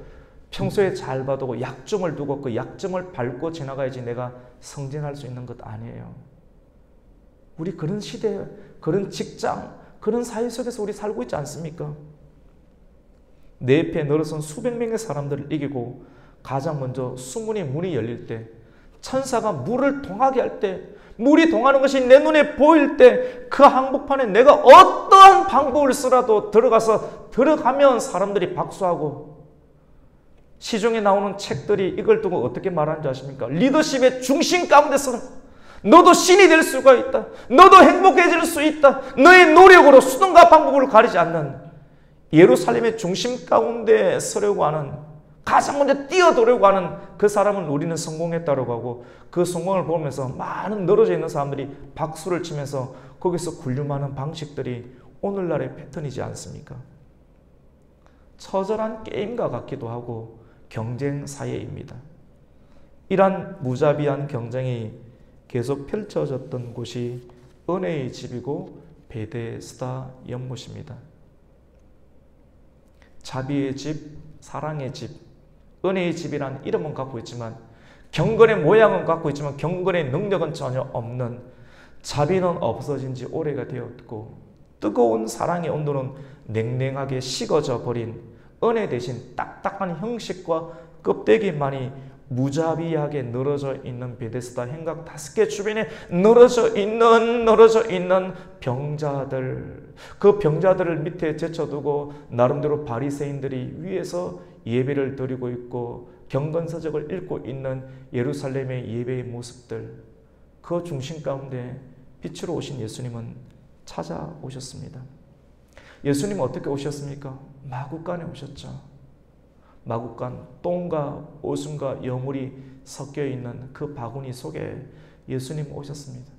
S1: 평소에 잘 봐두고 약점을 두고 그 약점을 밟고 지나가야지 내가 승진할 수 있는 것 아니에요. 우리 그런 시대, 그런 직장, 그런 사회 속에서 우리 살고 있지 않습니까? 내 옆에 늘어선 수백 명의 사람들을 이기고 가장 먼저 수문의 문이 열릴 때, 천사가 물을 동하게 할 때, 물이 동하는 것이 내 눈에 보일 때 그 한복판에 내가 어떠한 방법을 쓰라도 들어가면 사람들이 박수하고, 시중에 나오는 책들이 이걸 두고 어떻게 말하는지 아십니까? 리더십의 중심 가운데서 너도 신이 될 수가 있다, 너도 행복해질 수 있다, 너의 노력으로 수단과 방법을 가리지 않는 예루살렘의 중심 가운데 서려고 하는, 가장 먼저 뛰어들려고 하는 그 사람은 우리는 성공했다고 하고, 그 성공을 보면서 많은 늘어져 있는 사람들이 박수를 치면서 거기서 군림하는 방식들이 오늘날의 패턴이지 않습니까? 처절한 게임과 같기도 하고 경쟁 사회입니다. 이러한 무자비한 경쟁이 계속 펼쳐졌던 곳이 은혜의 집이고 베데스다 연못입니다. 자비의 집, 사랑의 집, 은혜의 집이란 이름은 갖고 있지만, 경건의 모양은 갖고 있지만 경건의 능력은 전혀 없는, 자비는 없어진 지 오래가 되었고 뜨거운 사랑의 온도는 냉랭하게 식어져 버린 은혜 대신 딱딱한 형식과 껍데기만이 무자비하게 늘어져 있는 베데스다 행각 5개 주변에 늘어져 있는 병자들, 그 병자들을 밑에 제쳐두고 나름대로 바리새인들이 위에서 예배를 드리고 있고 경건서적을 읽고 있는 예루살렘의 예배의 모습들, 그 중심 가운데 빛으로 오신 예수님은 찾아오셨습니다. 예수님은 어떻게 오셨습니까? 마구간에 오셨죠. 마구간, 똥과 오줌과 여물이 섞여 있는 그 바구니 속에 예수님 오셨습니다.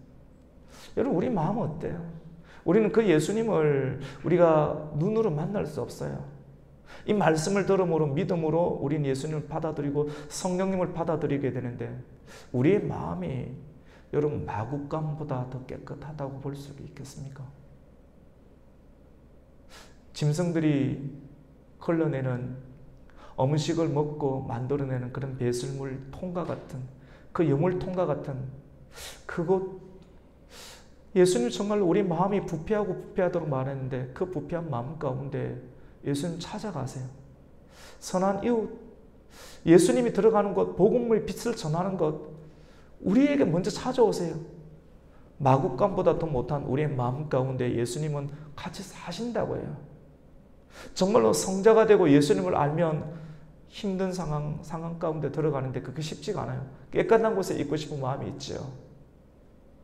S1: 여러분, 우리 마음은 어때요? 우리는 그 예수님을 우리가 눈으로 만날 수 없어요. 이 말씀을 들음으로 믿음으로 우리는 예수님을 받아들이고 성령님을 받아들이게 되는데 우리의 마음이 여러분 마구간보다 더 깨끗하다고 볼 수 있겠습니까? 짐승들이 흘러내는 음식을 먹고 만들어내는 그런 배설물 통과 같은 그 여물 통과 같은 그곳, 예수님 정말 우리 마음이 부패하도록 말했는데 그 부패한 마음 가운데 예수님 찾아가세요. 선한 이웃, 예수님이 들어가는 곳, 복음의 빛을 전하는 것, 우리에게 먼저 찾아오세요. 마구간보다 더 못한 우리의 마음 가운데 예수님은 같이 사신다고 해요. 정말로 성자가 되고 예수님을 알면 힘든 상황 가운데 들어가는데 그게 쉽지가 않아요. 깨끗한 곳에 있고 싶은 마음이 있죠.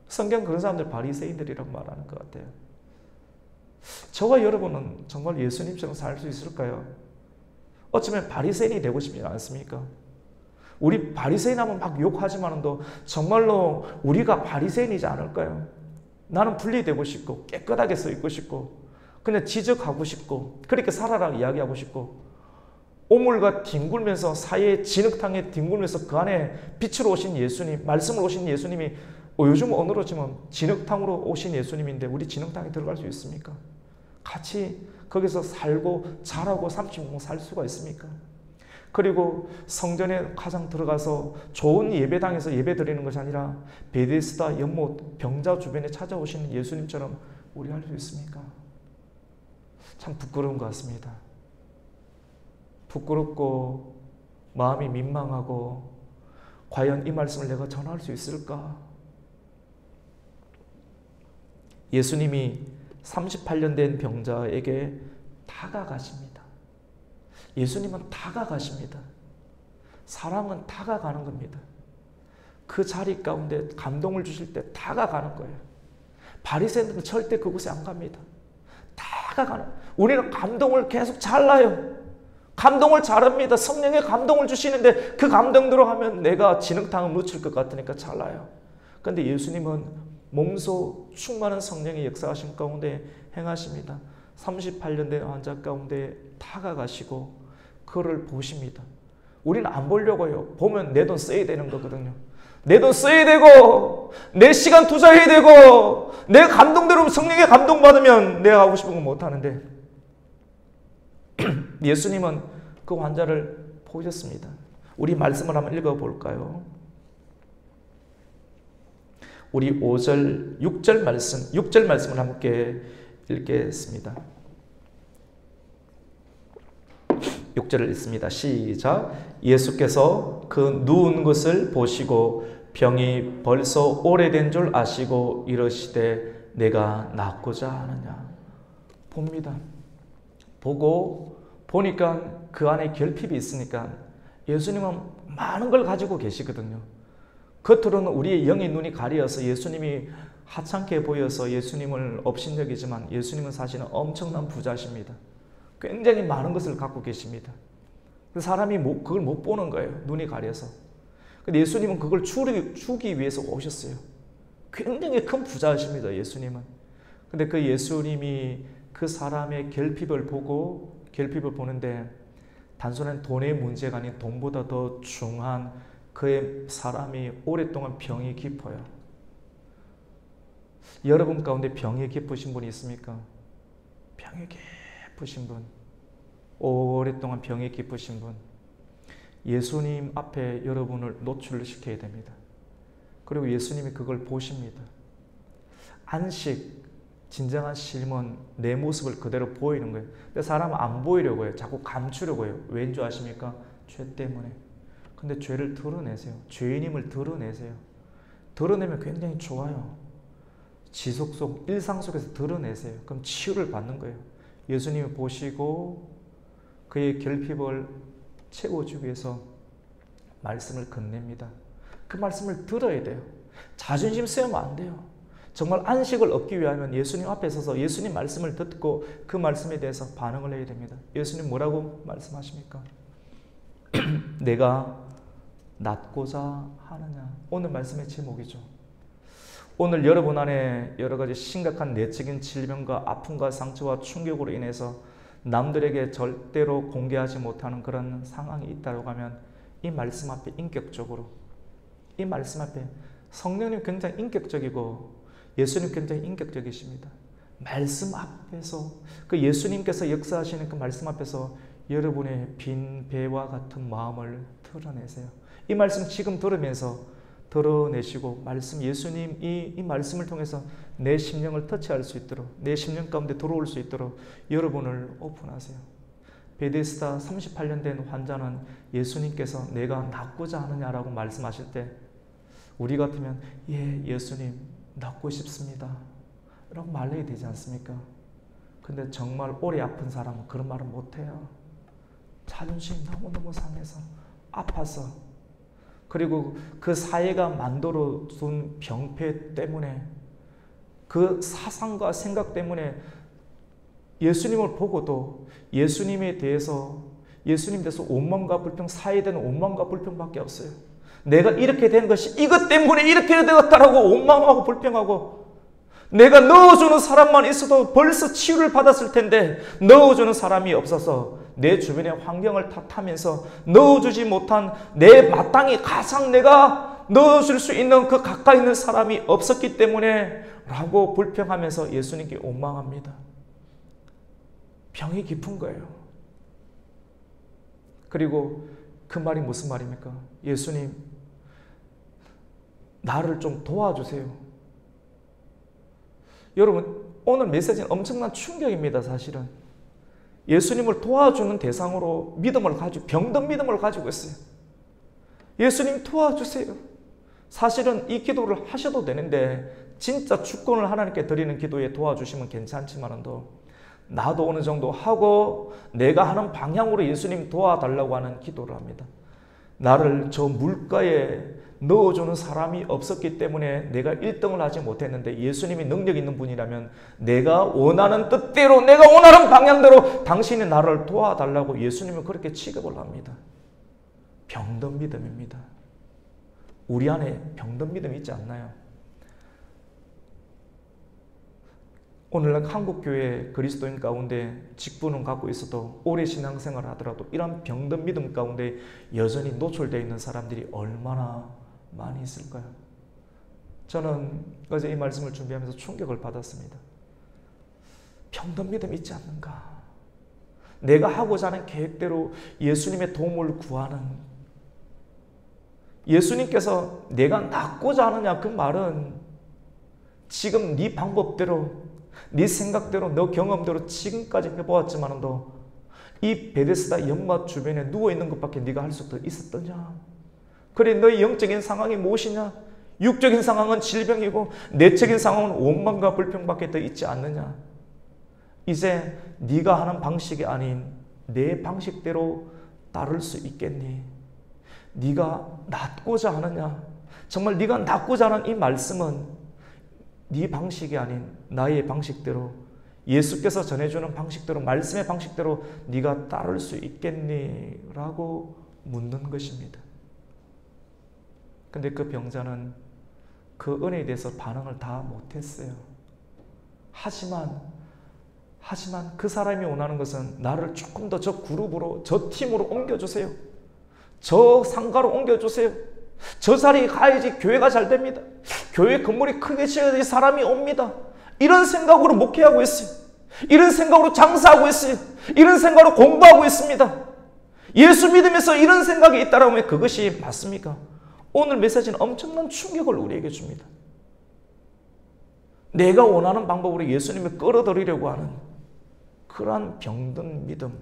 S1: 성경 그런 사람들 바리새인들이라고 말하는 것 같아요. 저와 여러분은 정말 예수님처럼 살 수 있을까요? 어쩌면 바리새인이 되고 싶지 않습니까? 우리 바리새인 하면 막 욕하지만도 정말로 우리가 바리새인이지 않을까요? 나는 분리되고 싶고 깨끗하게 서 있고 싶고 그냥 지적하고 싶고 그렇게 살아라 이야기하고 싶고 오물과 뒹굴면서 사이의 진흙탕에 뒹굴면서 그 안에 빛으로 오신 예수님, 말씀으로 오신 예수님이 요즘 언어로 치면 진흙탕으로 오신 예수님인데 우리 진흙탕에 들어갈 수 있습니까? 같이 거기서 살고 자라고 30년 살 수가 있습니까? 그리고 성전에 가장 들어가서 좋은 예배당에서 예배 드리는 것이 아니라 베데스다 연못 병자 주변에 찾아오시는 예수님처럼 우리 할 수 있습니까? 참 부끄러운 것 같습니다. 부끄럽고 마음이 민망하고 과연 이 말씀을 내가 전할 수 있을까? 예수님이 38년 된 병자에게 다가가십니다. 예수님은 다가가십니다. 사랑은 다가가는 겁니다. 그 자리 가운데 감동을 주실 때 다가가는 거예요. 바리새인들은 절대 그곳에 안 갑니다. 다가가는, 우리는 감동을 계속 잘라요. 감동을 잘합니다. 성령의 감동을 주시는데 그 감동대로 하면 내가 진흙탕을 묻힐 것 같으니까 잘라요. 그런데 예수님은 몸소 충만한 성령의 역사하심 가운데 행하십니다. 38년 된 환자 가운데 다가가시고 그를 보십니다. 우리는 안 보려고 해요. 보면 내 돈 써야 되는 거거든요. 내 돈 써야 되고 내 시간 투자해야 되고 내 감동대로 성령의 감동받으면 내가 하고 싶은 건 못하는데 예수님은 그 환자를 보셨습니다. 우리 말씀을 한번 읽어볼까요? 우리 5절, 6절 말씀, 6절 말씀을 함께 읽겠습니다. 6절을 읽습니다. 시작. 예수께서 그 누운 것을 보시고 병이 벌써 오래된 줄 아시고 이러시되 내가 낫고자 하느냐. 봅니다. 보니까 그 안에 결핍이 있으니까 예수님은 많은 걸 가지고 계시거든요. 겉으로는 우리의 영의 눈이 가려서 예수님이 하찮게 보여서 예수님을 업신여기지만 예수님은 사실은 엄청난 부자십니다. 굉장히 많은 것을 갖고 계십니다. 사람이 그걸 못 보는 거예요. 눈이 가려서. 근데 예수님은 그걸 주기 위해서 오셨어요. 굉장히 큰 부자십니다. 예수님은. 근데 그 예수님이 그 사람의 결핍을 보는데 단순한 돈의 문제가 아닌 돈보다 더 중요한 그의 사람이 오랫동안 병이 깊어요. 여러분 가운데 병이 깊으신 분이 있습니까? 병이 깊으신 분, 오랫동안 병이 깊으신 분, 예수님 앞에 여러분을 노출시켜야 됩니다. 그리고 예수님이 그걸 보십니다. 안식, 진정한 신임은 내 모습을 그대로 보이는 거예요. 근데 사람은 안 보이려고 해요. 자꾸 감추려고 해요. 왠 줄 아십니까? 죄 때문에. 근데 죄를 드러내세요. 죄인임을 드러내세요. 드러내면 굉장히 좋아요. 지속 속, 일상 속에서 드러내세요. 그럼 치유를 받는 거예요. 예수님이 보시고 그의 결핍을 채워주기 위해서 말씀을 건넵니다. 그 말씀을 들어야 돼요. 자존심 세우면 안 돼요. 정말 안식을 얻기 위하면 예수님 앞에 서서 예수님 말씀을 듣고 그 말씀에 대해서 반응을 해야 됩니다. 예수님 뭐라고 말씀하십니까? 내가 낫고자 하느냐. 오늘 말씀의 제목이죠. 오늘 여러분 안에 여러 가지 심각한 내적인 질병과 아픔과 상처와 충격으로 인해서 남들에게 절대로 공개하지 못하는 그런 상황이 있다고 하면 이 말씀 앞에 인격적으로, 이 말씀 앞에 성령님 굉장히 인격적이고 예수님 굉장히 인격적이십니다. 말씀 앞에서 그 예수님께서 역사하시는 그 말씀 앞에서 여러분의 빈 배와 같은 마음을 드러내세요. 이 말씀 지금 들으면서 드러내시고 말씀 예수님이 이 말씀을 통해서 내 심령을 터치할 수 있도록 내 심령 가운데 들어올 수 있도록 여러분을 오픈하세요. 베데스다 38년 된 환자는 예수님께서 내가 낫고자 하느냐라고 말씀하실 때 우리 같으면 예 예수님 낫고 싶습니다 라고 말해야 되지 않습니까? 근데 정말 오래 아픈 사람은 그런 말을 못해요. 자존심이 너무너무 상해서 아파서 그리고 그 사회가 만들어 둔 병폐 때문에 그 사상과 생각 때문에 예수님을 보고도 예수님에 대해서 원망과 불평, 사회에 대한 원망과 불평밖에 없어요. 내가 이렇게 된 것이 이것 때문에 이렇게 되었다라고 원망하고 불평하고 내가 넣어주는 사람만 있어도 벌써 치유를 받았을 텐데 넣어주는 사람이 없어서 내 주변의 환경을 탓하면서 넣어주지 못한 내 마땅히 가장 내가 넣어줄 수 있는 그 가까이 있는 사람이 없었기 때문에 라고 불평하면서 예수님께 원망합니다. 병이 깊은 거예요. 그리고 그 말이 무슨 말입니까? 예수님, 나를 좀 도와주세요. 여러분, 오늘 메시지는 엄청난 충격입니다, 사실은. 예수님을 도와주는 대상으로 믿음을 가지고, 병든 믿음을 가지고 있어요. 예수님 도와주세요. 사실은 이 기도를 하셔도 되는데, 진짜 주권을 하나님께 드리는 기도에 도와주시면 괜찮지만도, 나도 어느 정도 하고 내가 하는 방향으로 예수님 도와달라고 하는 기도를 합니다. 나를 저 물가에 넣어주는 사람이 없었기 때문에 내가 1등을 하지 못했는데 예수님이 능력 있는 분이라면 내가 원하는 뜻대로 내가 원하는 방향대로 당신이 나를 도와달라고 예수님은 그렇게 취급을 합니다. 병든 믿음입니다. 우리 안에 병든 믿음이 있지 않나요? 오늘날 한국교회 그리스도인 가운데 직분은 갖고 있어도 오래 신앙생활을 하더라도 이런 병든 믿음 가운데 여전히 노출되어 있는 사람들이 얼마나 많이 있을까요? 저는 어제 이 말씀을 준비하면서 충격을 받았습니다. 병든 믿음 있지 않는가? 내가 하고자 하는 계획대로 예수님의 도움을 구하는, 예수님께서 내가 낫고자 하느냐 그 말은 지금 네 방법대로 네 생각대로 너 경험대로 지금까지 해보았지만도 이 베데스다 연못 주변에 누워있는 것밖에 네가 할 수 있었더냐? 그래 너의 영적인 상황이 무엇이냐? 육적인 상황은 질병이고 내적인 상황은 원망과 불평밖에 더 있지 않느냐? 이제 네가 하는 방식이 아닌 내 방식대로 따를 수 있겠니? 네가 낫고자 하느냐? 정말 네가 낫고자 하는 이 말씀은 네 방식이 아닌 나의 방식대로 예수께서 전해주는 방식대로 말씀의 방식대로 네가 따를 수 있겠니? 라고 묻는 것입니다. 근데 그 병자는 그 은혜에 대해서 반응을 다 못했어요. 하지만 그 사람이 원하는 것은 나를 조금 더 저 그룹으로 저 팀으로 옮겨주세요. 저 상가로 옮겨주세요. 저 자리에 가야지 교회가 잘 됩니다. 교회 건물이 크게 지어야지 사람이 옵니다. 이런 생각으로 목회하고 있어요. 이런 생각으로 장사하고 있어요. 이런 생각으로 공부하고 있습니다. 예수 믿으면서 이런 생각이 있다라면 그것이 맞습니까? 오늘 메시지는 엄청난 충격을 우리에게 줍니다. 내가 원하는 방법으로 예수님을 끌어들이려고 하는 그러한 병든 믿음.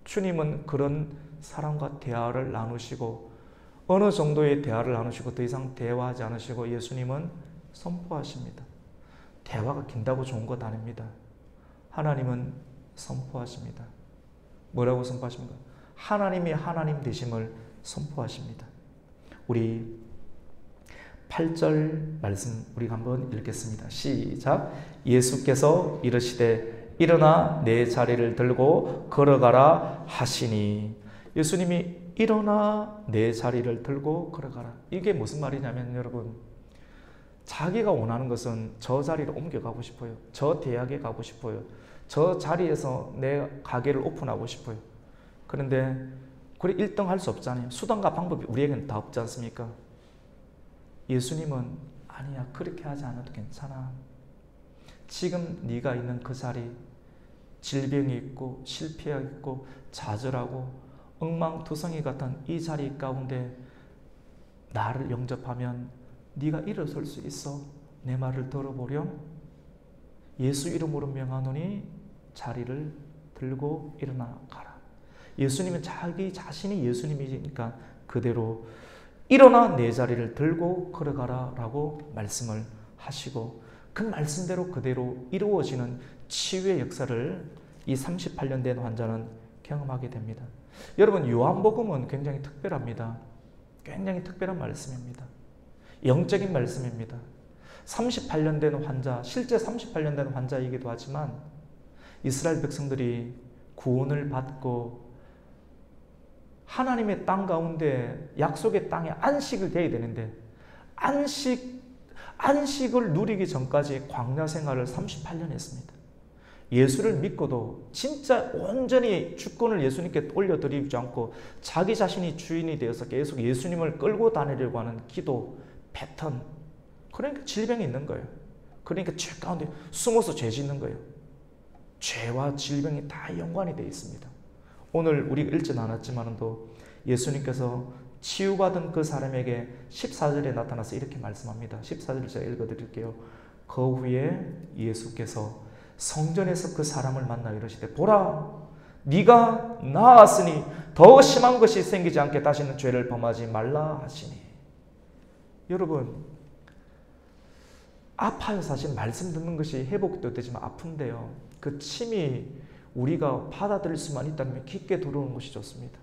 S1: 주님은 그런 사람과 대화를 나누시고 어느 정도의 대화를 나누시고 더 이상 대화하지 않으시고 예수님은 선포하십니다. 대화가 긴다고 좋은 것 아닙니다. 하나님은 선포하십니다. 뭐라고 선포하십니까? 하나님이 하나님 되심을 선포하십니다. 우리 8절 말씀 우리가 한번 읽겠습니다. 시작. 예수께서 이르시되 일어나 내 자리를 들고 걸어가라 하시니. 예수님이 일어나 내 자리를 들고 걸어가라. 이게 무슨 말이냐면 여러분, 자기가 원하는 것은 저 자리로 옮겨가고 싶어요. 저 대학에 가고 싶어요. 저 자리에서 내 가게를 오픈하고 싶어요. 그런데 그래 1등 할 수 없잖아요. 수단과 방법이 우리에게는 다 없지 않습니까? 예수님은 아니야, 그렇게 하지 않아도 괜찮아. 지금 네가 있는 그 자리, 질병이 있고 실패가 있고 좌절하고 엉망투성이 같은 이 자리 가운데 나를 영접하면 네가 일어설 수 있어. 내 말을 들어보렴. 예수 이름으로 명하노니 자리를 들고 일어나 가라. 예수님은 자기 자신이 예수님이니까 그대로 일어나 내 자리를 들고 걸어가라 라고 말씀을 하시고 그 말씀대로 그대로 이루어지는 치유의 역사를 이 38년 된 환자는 경험하게 됩니다. 여러분, 요한복음은 굉장히 특별합니다. 굉장히 특별한 말씀입니다. 영적인 말씀입니다. 38년 된 환자, 실제 38년 된 환자이기도 하지만 이스라엘 백성들이 구원을 받고 하나님의 땅 가운데 약속의 땅에 안식을 돼야 되는데 안식을 누리기 전까지 광야 생활을 38년 했습니다. 예수를 믿고도 진짜 온전히 주권을 예수님께 올려드리지 않고 자기 자신이 주인이 되어서 계속 예수님을 끌고 다니려고 하는 기도 패턴, 그러니까 질병이 있는 거예요. 그러니까 죄 가운데 숨어서 죄 짓는 거예요. 죄와 질병이 다 연관이 되어 있습니다. 오늘 우리가 읽진 않았지만도 예수님께서 치유받은 그 사람에게 14절에 나타나서 이렇게 말씀합니다. 14절 제가 읽어드릴게요. 그 후에 예수께서 성전에서 그 사람을 만나 이르시되 보라, 네가 나았으니 더 심한 것이 생기지 않게 다시는 죄를 범하지 말라 하시니. 여러분, 아파요. 사실 말씀 듣는 것이 회복도 되지만 아픈데요, 그 침이 우리가 받아들일 수만 있다면 깊게 들어오는 것이 좋습니다.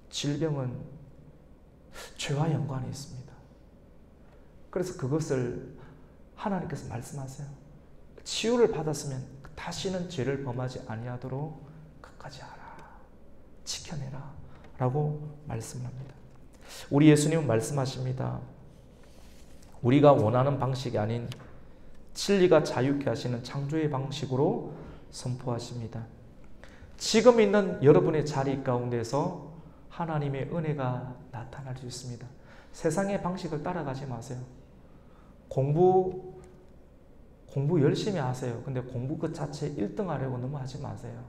S1: 질병은 죄와 연관이 있습니다. 그래서 그것을 하나님께서 말씀하세요. 치유를 받았으면 다시는 죄를 범하지 아니하도록 끝까지 하라, 지켜내라 라고 말씀합니다. 우리 예수님은 말씀하십니다. 우리가 원하는 방식이 아닌 진리가 자유케 하시는 창조의 방식으로 선포하십니다. 지금 있는 여러분의 자리 가운데서 하나님의 은혜가 나타날 수 있습니다. 세상의 방식을 따라가지 마세요. 공부 열심히 하세요. 근데 공부 그 자체 1등 하려고 너무 하지 마세요.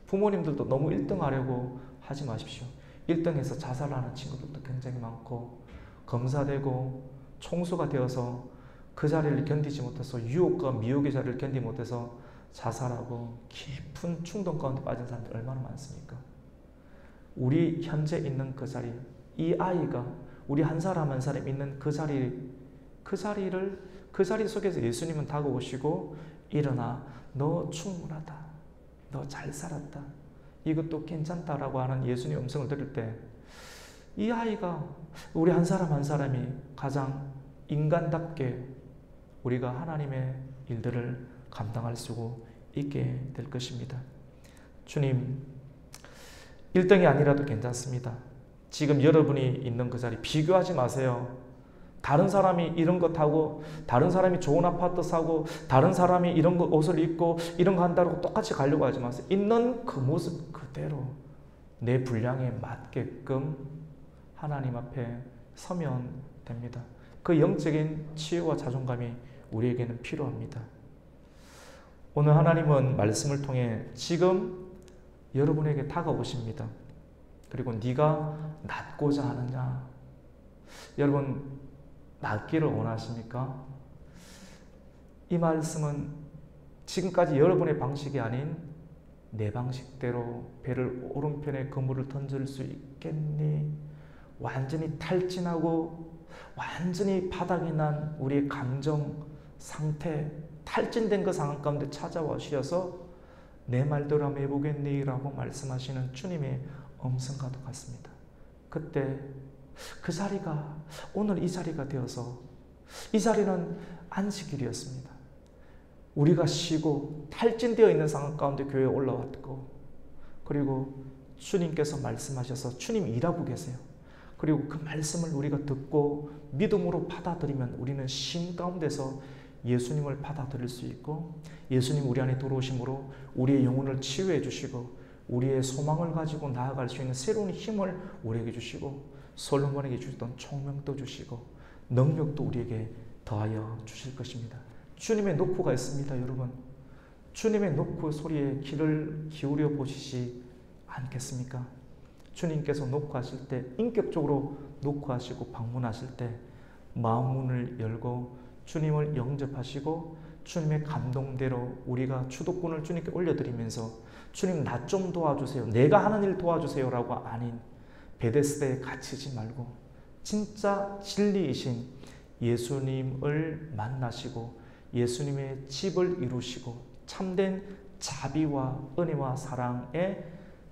S1: 부모님들도 너무 1등 하려고 하지 마십시오. 1등해서 자살하는 친구들도 굉장히 많고, 검사되고 총수가 되어서 그 자리를 견디지 못해서 유혹과 미혹의 자리를 견디지 못해서 자살하고 깊은 충동 가운데 빠진 사람들 얼마나 많습니까? 우리 현재 있는 그 자리, 이 아이가 우리 한 사람 한 사람 있는 그 자리 속에서 예수님은 다가오시고 일어나, 너 충분하다, 너 잘 살았다, 이것도 괜찮다라고 하는 예수님의 음성을 들을 때 이 아이가 우리 한 사람 한 사람이 가장 인간답게 우리가 하나님의 일들을 감당할 수 있게 될 것입니다. 주님, 1등이 아니라도 괜찮습니다. 지금 여러분이 있는 그 자리 비교하지 마세요. 다른 사람이 이런 거 타고, 다른 사람이 좋은 아파트 사고, 다른 사람이 이런 거 옷을 입고 이런 거 한다고 똑같이 가려고 하지 마세요. 있는 그 모습 그대로 내 분량에 맞게끔 하나님 앞에 서면 됩니다. 그 영적인 치유와 자존감이 우리에게는 필요합니다. 오늘 하나님은 말씀을 통해 지금 여러분에게 다가오십니다. 그리고 네가 낫고자 하느냐? 여러분, 낫기를 원하십니까? 이 말씀은 지금까지 여러분의 방식이 아닌 내 방식대로 배를 오른편에 그물을 던질 수 있겠니? 완전히 탈진하고 완전히 바닥이 난 우리의 감정 상태, 탈진된 그 상황 가운데 찾아와 주셔서 내 말대로 한번 해보겠니? 라고 말씀하시는 주님의 음성과도 같습니다. 그때 그 자리가 오늘 이 자리가 되어서 이 자리는 안식일이었습니다. 우리가 쉬고 탈진되어 있는 상황 가운데 교회에 올라왔고, 그리고 주님께서 말씀하셔서 주님 일하고 계세요. 그리고 그 말씀을 우리가 듣고 믿음으로 받아들이면 우리는 쉼 가운데서 예수님을 받아들일 수 있고, 예수님 우리 안에 들어오심으로 우리의 영혼을 치유해 주시고 우리의 소망을 가지고 나아갈 수 있는 새로운 힘을 우리에게 주시고, 솔로몬에게 주셨던 총명도 주시고 능력도 우리에게 더하여 주실 것입니다. 주님의 노크가 있습니다. 여러분, 주님의 노크 소리에 귀를 기울여 보시지 않겠습니까? 주님께서 노크하실 때, 인격적으로 노크하시고 방문하실 때 마음문을 열고 주님을 영접하시고 주님의 감동대로 우리가 주도권을 주님께 올려드리면서 주님 나 좀 도와주세요, 내가 하는 일 도와주세요 라고 아닌 베데스다에 갇히지 말고 진짜 진리이신 예수님을 만나시고 예수님의 집을 이루시고 참된 자비와 은혜와 사랑의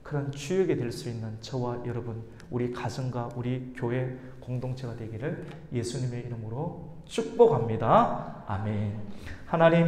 S1: 그런 주역이 될 수 있는 저와 여러분, 우리 가정과 우리 교회 공동체가 되기를 예수님의 이름으로 축복합니다. 아멘. 하나님